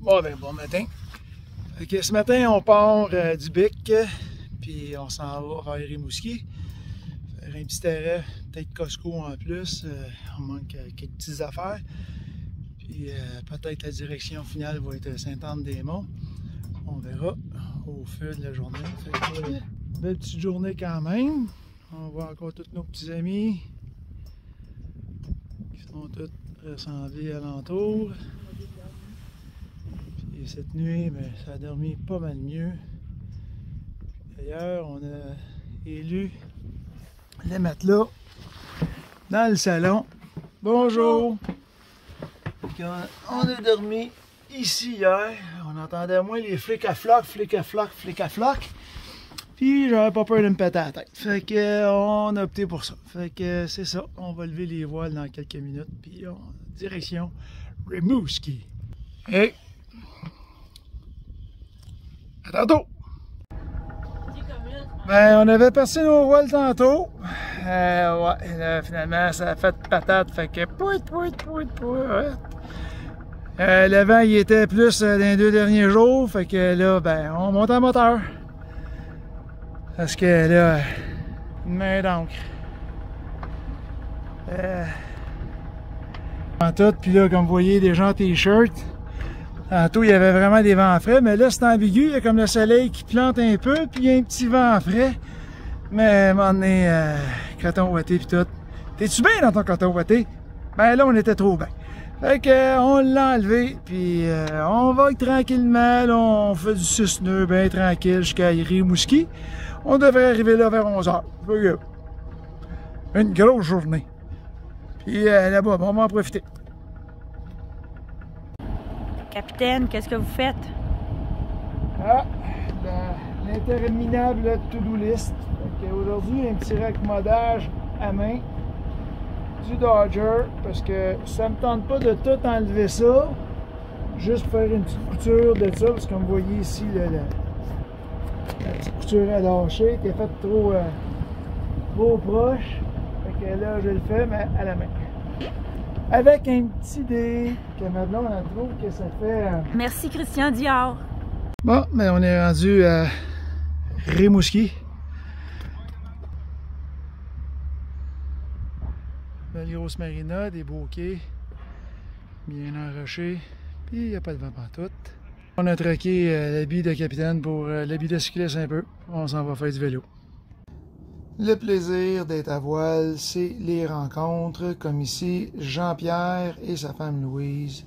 Bon matin. Okay, ce matin, on part du Bic, puis on s'en va vers Rimouski. Faire un petit arrêt, peut-être Costco en plus. On manque quelques petites affaires. Puis peut-être la direction finale va être Sainte-Anne-des-Monts. On verra au fil de la journée. Fait que, belle petite journée quand même. On voit encore tous nos petits amis qui sont tous rassemblés alentour. Puis cette nuit, ben, ça a dormi pas mal mieux. D'ailleurs, on a élu les matelas dans le salon. Bonjour! On a dormi ici hier. On entendait moins les flics à floc, flics à floc, flics à floc. Puis j'avais pas peur de me péter la tête. Fait que on a opté pour ça. Fait que c'est ça. On va lever les voiles dans quelques minutes. Puis direction Rimouski. Hey! À tantôt! Ben, on avait percé nos voiles tantôt. Ouais, là, finalement, ça a fait patate. Fait que le vent, il était plus dans les 2 derniers jours. Fait que là, ben, on monte en moteur. Parce que là, une main d'encre. En tout, puis là, comme vous voyez, des gens en t-shirt. Tantôt, il y avait vraiment des vents frais, mais là, c'est ambigu. Il y a comme le soleil qui plante un peu, puis il y a un petit vent frais. Mais à un moment donné, coton ouaté puis tout. T'es-tu bien dans ton coton ouaté? Ben là, on était trop bien. Fait que on l'a enlevé, puis on va tranquillement. Là, on fait du 6 nœuds, bien tranquille, jusqu'à Rimouski. On devrait arriver là vers 11h. Une grosse journée. Puis là-bas, on va en profiter. Capitaine, qu'est-ce que vous faites? Ah, l'interminable to-do list. Aujourd'hui, un petit raccommodage à main du Dodger, parce que ça me tente pas de tout enlever ça, juste pour faire une petite couture de ça, parce que comme vous voyez ici, la petite couture à lâcher, qui est faite trop proche. Fait que là, je le fais, mais à la main. Avec un petit dé que ma blonde trouve que ça fait... Merci Christian Dior. Bon, mais on est rendu à Rimouski. Belle grosse marina, des beaux quais, bien enrochés, puis il n'y a pas de vent pantoute. On a troqué l'habit de capitaine pour l'habit de cycliste un peu. On s'en va faire du vélo. Le plaisir d'être à voile, c'est les rencontres, comme ici Jean-Pierre et sa femme Louise.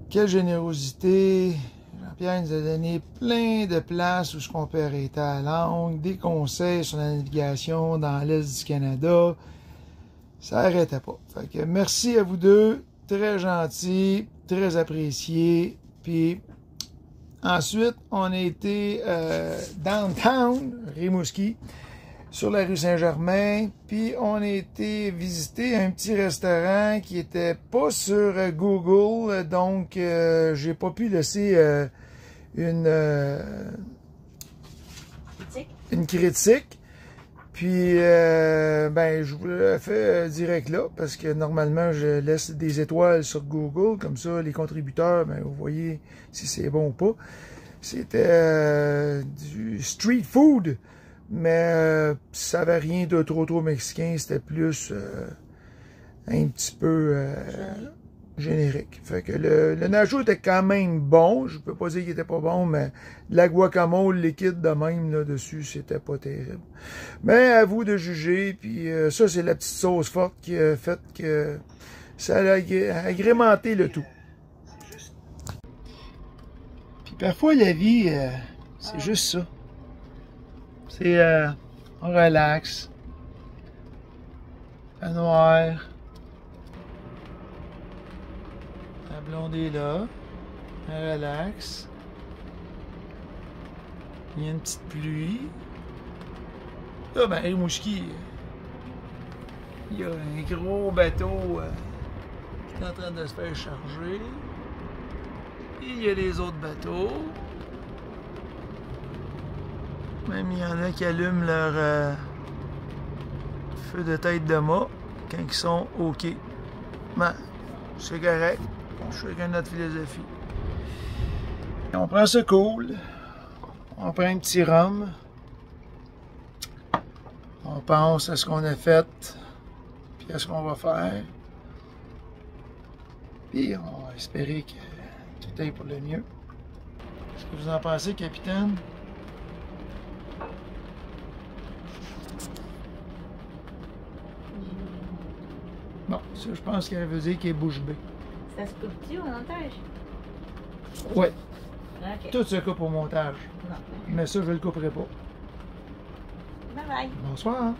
Quelle générosité! Jean-Pierre nous a donné plein de places où on peut arrêter à la longue, des conseils sur la navigation dans l'Est du Canada. Ça n'arrêtait pas. Fait que merci à vous deux, très gentil, très apprécié. Puis ensuite, on a été downtown, Rimouski, sur la rue Saint-Germain, puis on a été visiter un petit restaurant qui était pas sur Google, donc j'ai pas pu laisser une critique. Puis ben je vous le fais direct là, parce que normalement je laisse des étoiles sur Google, comme ça les contributeurs, ben vous voyez si c'est bon ou pas. C'était du street food. Mais ça n'avait rien de trop mexicain, c'était plus un petit peu générique. Fait que le nacho était quand même bon, je peux pas dire qu'il était pas bon, mais de la guacamole liquide de même là-dessus, c'était pas terrible. Mais à vous de juger, puis ça c'est la petite sauce forte qui a fait que ça a agrémenté le tout. Puis parfois la vie, c'est juste ça. C'est on relaxe, à noir, la blonde est là, elle relaxe, il y a une petite pluie, là ben Rimouski, il y a un gros bateau qui est en train de se faire charger, et il y a les autres bateaux. Même il y en a qui allument leur feu de tête de mât quand ils sont OK. Ben, c'est correct. Je suis avec notre philosophie. On prend ça cool. On prend un petit rhum. On pense à ce qu'on a fait, puis à ce qu'on va faire. Puis on va espérer que tout aille pour le mieux. Qu'est-ce que vous en pensez, capitaine? Bon, ça, je pense qu'elle veut dire qu'il est bouche bée. Ça se coupe-tu au montage? Oui, OK. tout se coupe au montage. Non. Mais ça, je ne le couperai pas. Bye bye. Bonsoir.